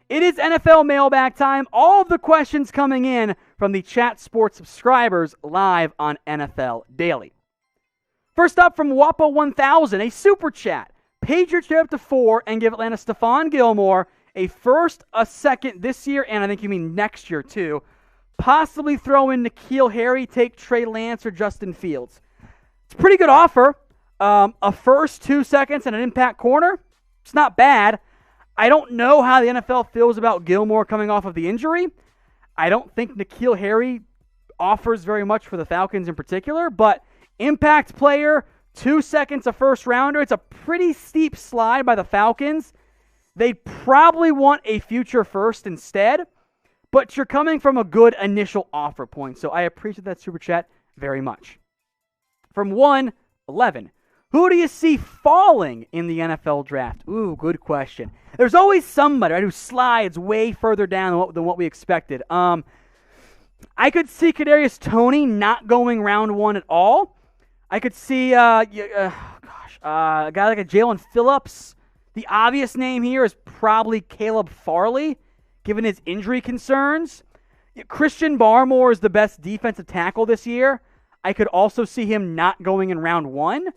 It is NFL mailbag time. All of the questions coming in from the Chat Sports subscribers live on NFL Daily. First up from Wapo1000, a super chat. Patriots trade up to 4 and give Atlanta Stephon Gilmore a first, a second this year, and I think you mean next year too. Possibly throw in N'Keal Harry, take Trey Lance or Justin Fields. It's a pretty good offer. A first, 2 seconds, and an impact corner. It's not bad. I don't know how the NFL feels about Gilmore coming off of the injury. I don't think N'Keal Harry offers very much for the Falcons in particular, but impact player, 2 seconds, a first rounder. It's a pretty steep slide by the Falcons. They'd probably want a future first instead, but you're coming from a good initial offer point, so I appreciate that super chat very much. From 111, who do you see falling in the NFL draft? Ooh, good question. There's always somebody, right, who slides way further down than what we expected. I could see Kadarius Toney not going round 1 at all. I could see a guy like a Jalen Phillips. The obvious name here is probably Caleb Farley, given his injury concerns. Christian Barmore is the best defensive tackle this year. I could also see him not going in round 1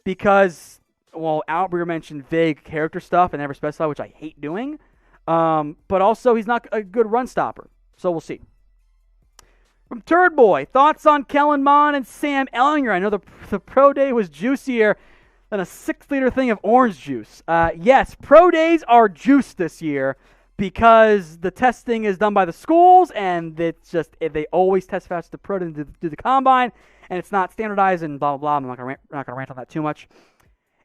because, well, Albert mentioned vague character stuff and never specify, which I hate doing. But also he's not a good run stopper, so we'll see. From Turd Boy, thoughts on Kellen Mond and Sam Ehlinger? I know the pro day was juicier than a 6-liter thing of orange juice. Yes, pro days are juice this year because the testing is done by the schools, and it's just they always test fast the pro to do the combine, and it's not standardized and blah, blah, blah. I'm not gonna rant on that too much.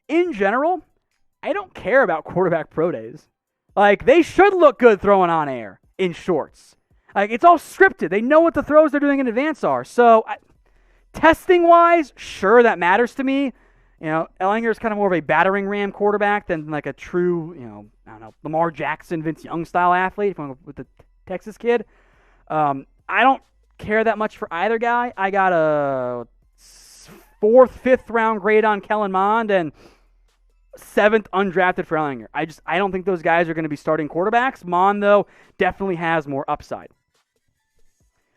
In general, I don't care about quarterback pro days. Like, they should look good throwing on air in shorts. Like, it's all scripted. They know what the throws they're doing in advance are. So, testing-wise, sure, that matters to me. You know, Ehlinger is kind of more of a battering ram quarterback than like a true, I don't know, Lamar Jackson, Vince Young style athlete with the Texas kid. I don't care that much for either guy. I got a 4th, 5th round grade on Kellen Mond and 7th undrafted for Ehlinger. I don't think those guys are going to be starting quarterbacks. Mond, though, definitely has more upside.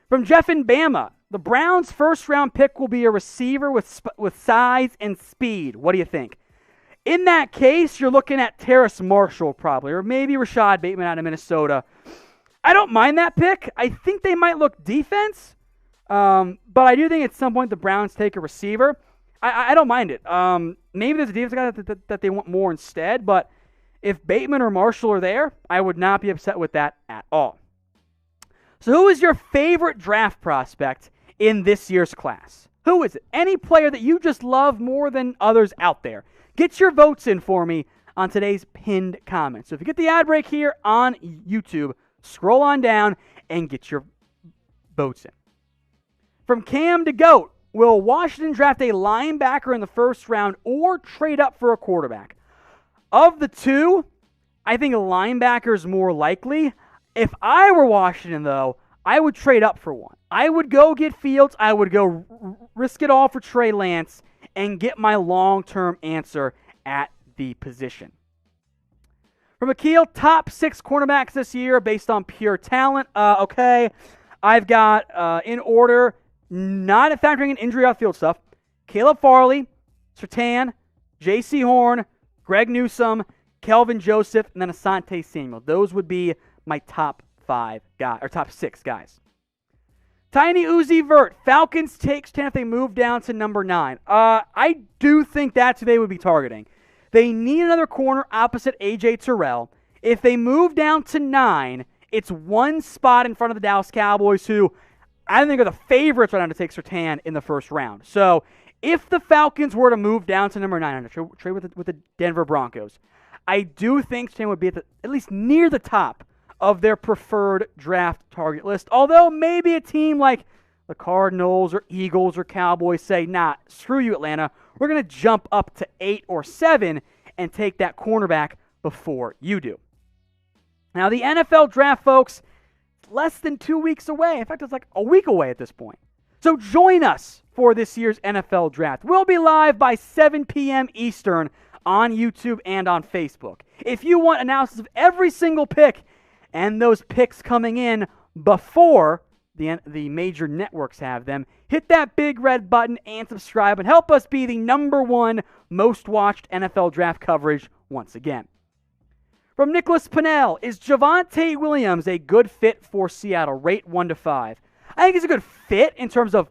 From Jeff in Bama, the Browns' first-round pick will be a receiver with size and speed. What do you think? In that case, you're looking at Terrace Marshall probably, or maybe Rashad Bateman out of Minnesota. I don't mind that pick. I think they might look defense, but I do think at some point the Browns take a receiver. I don't mind it. Maybe there's a defense guy that they want more instead, but if Bateman or Marshall are there, I would not be upset with that at all. So who is your favorite draft prospect in this year's class? Who is it? Any player that you just love more than others out there? Get your votes in for me on today's pinned comment. So if you get the ad break here on YouTube, scroll on down and get your votes in. From Cam to Goat, will Washington draft a linebacker in the first round or trade up for a quarterback? Of the two, I think a linebacker is more likely. If I were Washington, though, I would trade up for one. I would go get Fields. I would go risk it all for Trey Lance and get my long-term answer at the position. From Akil, top 6 cornerbacks this year based on pure talent. Okay, I've got, in order, not factoring in injury outfield stuff, Caleb Farley, Surtain, J.C. Horn, Greg Newsome, Kelvin Joseph, and then Asante Samuel. Those would be my top 5 guys, or top 6 guys. Tiny Uzi Vert, Falcons takes 10 if they move down to number 9. I do think that's who they would be targeting. They need another corner opposite A.J. Terrell. If they move down to 9, it's one spot in front of the Dallas Cowboys, who I think are the favorites right now to take Surtain in the first round. So if the Falcons were to move down to number 9 and trade with the Denver Broncos, I do think Surtain would be at least near the top of their preferred draft target list. Although maybe a team like the Cardinals or Eagles or Cowboys say, nah, screw you, Atlanta. We're going to jump up to 8 or 7 and take that cornerback before you do. Now, the NFL draft, folks, it's less than 2 weeks away. In fact, it's like a week away at this point. So join us for this year's NFL draft. We'll be live by 7 p.m. Eastern on YouTube and on Facebook. If you want analysis of every single pick and those picks coming in before the major networks have them, hit that big red button and subscribe and help us be the #1 most watched NFL draft coverage once again. From Nicholas Pinnell, is Javonte Williams a good fit for Seattle? Rate 1 to 5. I think he's a good fit in terms of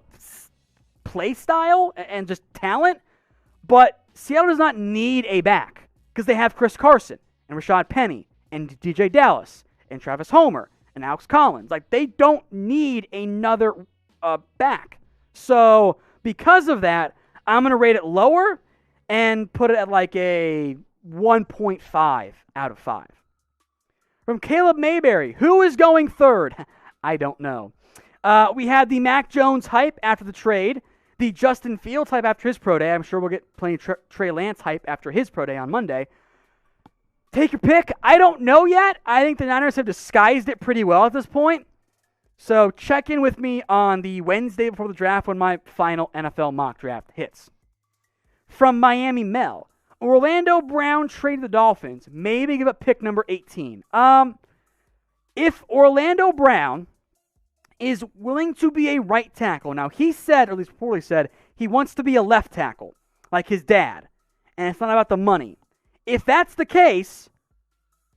play style and just talent, but Seattle does not need a back because they have Chris Carson and Rashad Penny and DJ Dallas and Travis Homer and Alex Collins. Like, they don't need another back. So because of that, I'm going to rate it lower and put it at like a 1.5 out of 5. From Caleb Mayberry, who is going third? I don't know. We had the Mac Jones hype after the trade, the Justin Fields hype after his pro day. I'm sure we'll get plenty of Trey Lance hype after his pro day on Monday. Take your pick. I don't know yet. I think the Niners have disguised it pretty well at this point. So check in with me on the Wednesday before the draft when my final NFL mock draft hits. From Miami Mel, Orlando Brown traded the Dolphins. Maybe give up pick number 18. If Orlando Brown is willing to be a right tackle, now he said, or at least reportedly said, he wants to be a left tackle, like his dad, and it's not about the money. If that's the case,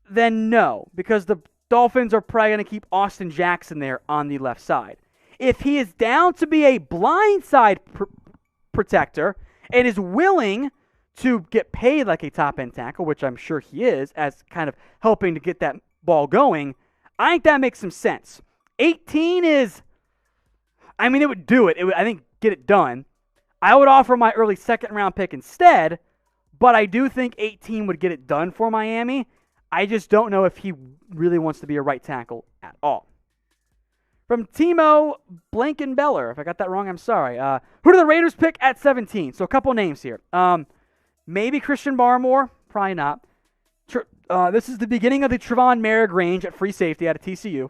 then no, because the Dolphins are probably going to keep Austin Jackson there on the left side. If he is down to be a blindside protector and is willing to get paid like a top-end tackle, which I'm sure he is, as kind of helping to get that ball going, I think that makes some sense. 18 is, I mean, it would do it. I think get it done. I would offer my early second-round pick instead, but I do think 18 would get it done for Miami. I just don't know if he really wants to be a right tackle at all. From Timo Blankenbeller, if I got that wrong, I'm sorry. Who do the Raiders pick at 17? So a couple names here. Maybe Christian Barmore, probably not. This is the beginning of the Trevon Merrick range at free safety out of TCU.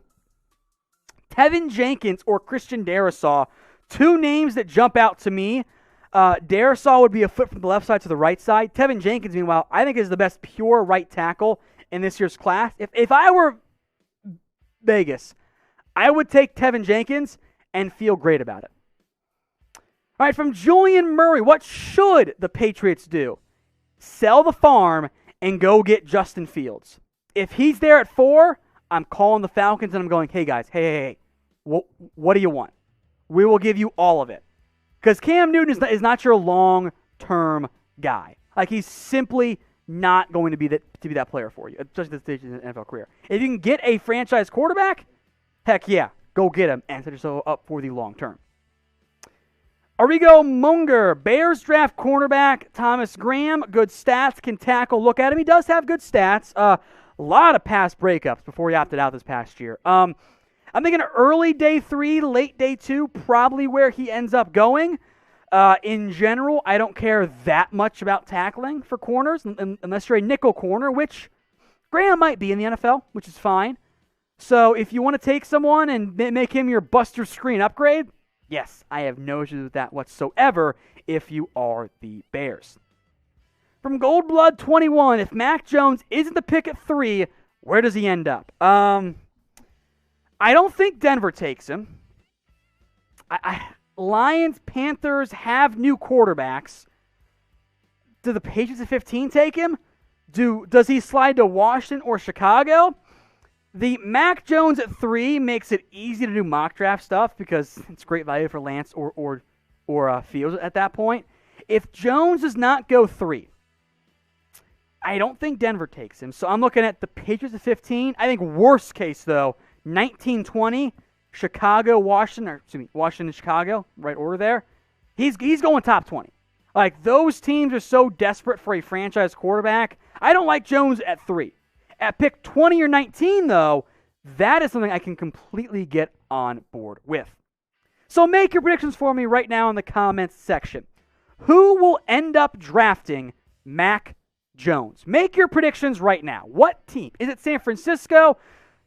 Tevin Jenkins or Christian Darrisaw, two names that jump out to me. Darrisaw would be a foot from the left side to the right side. Tevin Jenkins, meanwhile, I think is the best pure right tackle in this year's class. If I were Vegas, I would take Tevin Jenkins and feel great about it. All right, from Julian Murray, what should the Patriots do? Sell the farm and go get Justin Fields. If he's there at 4, I'm calling the Falcons and I'm going, hey guys, hey, what do you want? We will give you all of it. Because Cam Newton is not your long-term guy. Like, he's simply not going to be that player for you, especially at this stage in his NFL career. If you can get a franchise quarterback, heck yeah, go get him and set yourself up for the long term. Arrigo Munger, Bears draft cornerback Thomas Graham, good stats, can tackle. Look at him, he does have good stats. A lot of pass breakups before he opted out this past year. I'm thinking early day 3, late day 2, probably where he ends up going. In general, I don't care that much about tackling for corners unless you're a nickel corner, which Graham might be in the NFL, which is fine. So if you want to take someone and make him your Buster Screen upgrade, yes, I have no issues with that whatsoever if you are the Bears. From Goldblood 21, if Mac Jones isn't the pick at 3, where does he end up? I don't think Denver takes him. Lions, Panthers have new quarterbacks. Do the Patriots at 15 take him? Does he slide to Washington or Chicago? The Mac Jones at 3 makes it easy to do mock draft stuff because it's great value for Lance or Fields at that point. If Jones does not go 3, I don't think Denver takes him. So I'm looking at the Patriots at 15. I think worst case, though, 19-20, Chicago, Washington, Washington, Chicago, right order there. He's going top 20. Like, those teams are so desperate for a franchise quarterback. I don't like Jones at 3. At pick 20 or 19, though, that is something I can completely get on board with. So make your predictions for me right now in the comments section. Who will end up drafting Mac Jones? Make your predictions right now. What team? Is it San Francisco,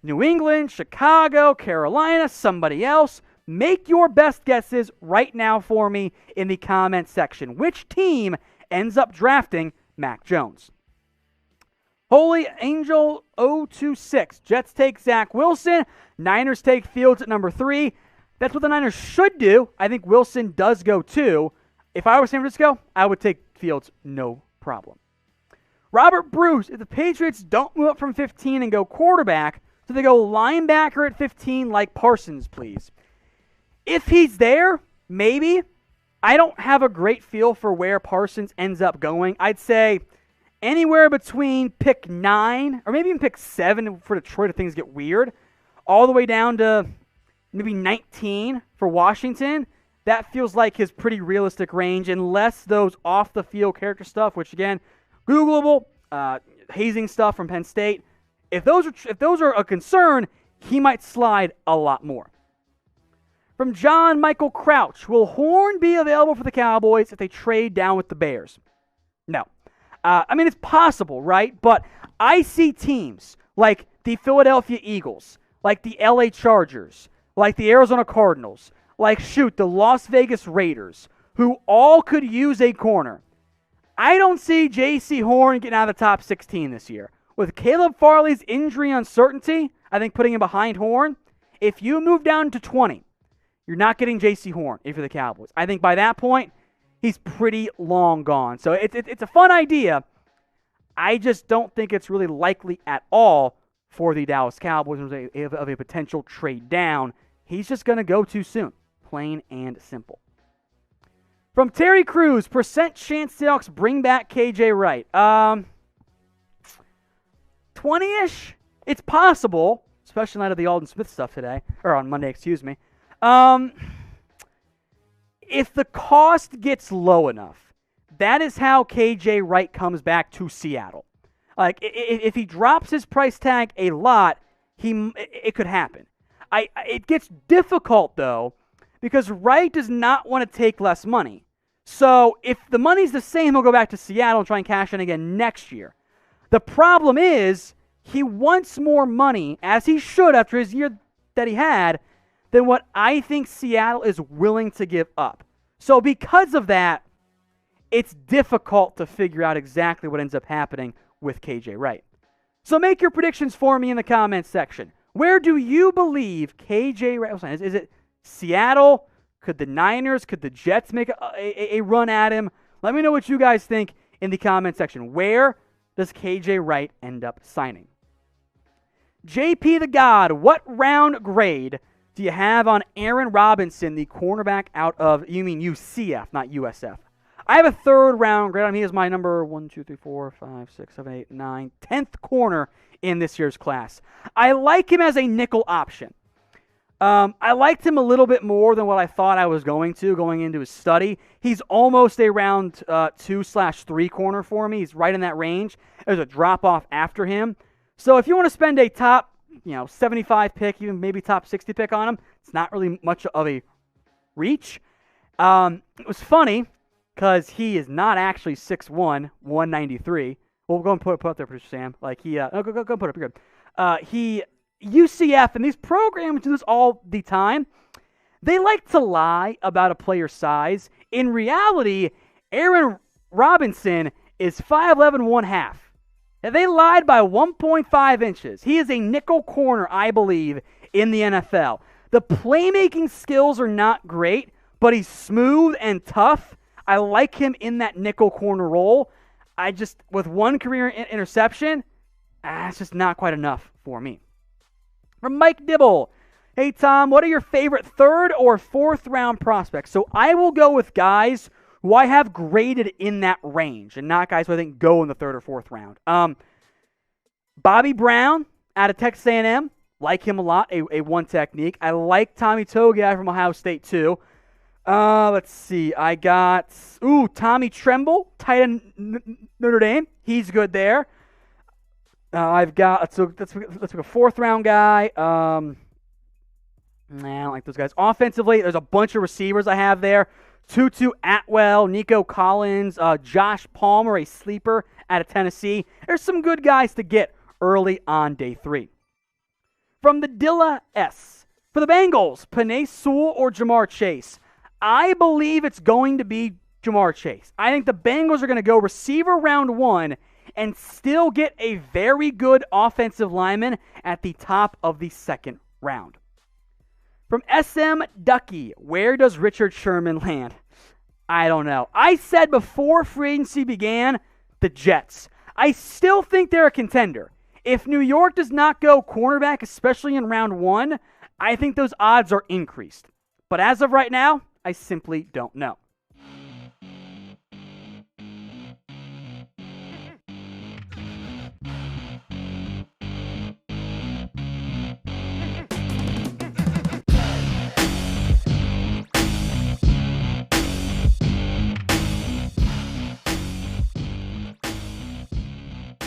New England, Chicago, Carolina, somebody else? Make your best guesses right now for me in the comments section. Which team ends up drafting Mac Jones? Holy Angel 026. Jets take Zach Wilson. Niners take Fields at number 3. That's what the Niners should do. I think Wilson does go 2. If I were San Francisco, I would take Fields, no problem. Robert Bruce, if the Patriots don't move up from 15 and go quarterback, so they go linebacker at 15 like Parsons, please. If he's there, maybe. I don't have a great feel for where Parsons ends up going. I'd say anywhere between pick 9 or maybe even pick 7 for Detroit if things get weird, all the way down to maybe 19 for Washington. That feels like his pretty realistic range, unless those off-the-field character stuff, which, again, Googleable, hazing stuff from Penn State. If those are a concern, he might slide a lot more. From John Michael Crouch, will Horn be available for the Cowboys if they trade down with the Bears? No. I mean, it's possible, right? But I see teams like the Philadelphia Eagles, like the LA Chargers, like the Arizona Cardinals, like, the Las Vegas Raiders, who all could use a corner. I don't see J.C. Horn getting out of the top 16 this year. With Caleb Farley's injury uncertainty, I think putting him behind Horn, if you move down to 20, you're not getting J.C. Horn if you're the Cowboys. I think by that point, he's pretty long gone. So it's a fun idea. I just don't think it's really likely at all for the Dallas Cowboys of a potential trade down. He's just going to go too soon. Plain and simple. From Terry Crews, percent chance Seahawks bring back KJ Wright. 20-ish? It's possible, especially in light of the Alden Smith stuff today, or on Monday, excuse me. If the cost gets low enough, that is how KJ Wright comes back to Seattle. Like, if he drops his price tag a lot, it could happen. It gets difficult, though, because Wright does not want to take less money. So if the money's the same, he'll go back to Seattle and try and cash in again next year. The problem is he wants more money, as he should after his year that he had, than what I think Seattle is willing to give up. So because of that, it's difficult to figure out exactly what ends up happening with KJ Wright. So make your predictions for me in the comments section. Where do you believe KJ Wright is? Is it Seattle? Could the Niners? Could the Jets make a run at him? Let me know what you guys think in the comment section. Where does KJ Wright end up signing? JP the God, what round grade do you have on Aaron Robinson, the cornerback out of, you mean UCF, not USF? I have a 3rd round grade on him. He is my number 1, 2, 3, 4, 5, 6, 7, 8, 9, 10th corner in this year's class. I like him as a nickel option. I liked him a little bit more than what I thought I was going into his study. He's almost a round 2/3 corner for me. He's right in that range. There's a drop-off after him. So if you want to spend a top 75 pick, even maybe top 60 pick on him, it's not really much of a reach. It was funny because he is not actually 6'1", 193. Well, go and put up there, Producer Sam. Like go put it up. You're good. UCF, and these programs do this all the time, they like to lie about a player's size. In reality, Aaron Robinson is 5'11", 1/2. And they lied by 1.5 inches. He is a nickel corner, I believe, in the NFL. The playmaking skills are not great, but he's smooth and tough. I like him in that nickel corner role. With one career interception, it's just not quite enough for me. From Mike Dibble, hey Tom, what are your favorite 3rd or 4th round prospects? So I will go with guys who I have graded in that range, and not guys who I think go in the 3rd or 4th round. Bobby Brown out of Texas A&M, like him a lot, a one technique. I like Tommy Togiai from Ohio State too. Let's see, I got Tommy Tremble, tight end Notre Dame. He's good there. I've got let's look a 4th round guy. I don't like those guys. Offensively, there's a bunch of receivers I have there. Tutu Atwell, Nico Collins, Josh Palmer, a sleeper out of Tennessee. There's some good guys to get early on day 3. From the Dilla S. For the Bengals, Penei Sewell or Jamar Chase? I believe it's going to be Jamar Chase. I think the Bengals are going to go receiver round 1 and still get a very good offensive lineman at the top of the second round. From SM Ducky, where does Richard Sherman land? I don't know. I said before free agency began, the Jets. I still think they're a contender. If New York does not go cornerback, especially in round 1, I think those odds are increased. But as of right now, I simply don't know.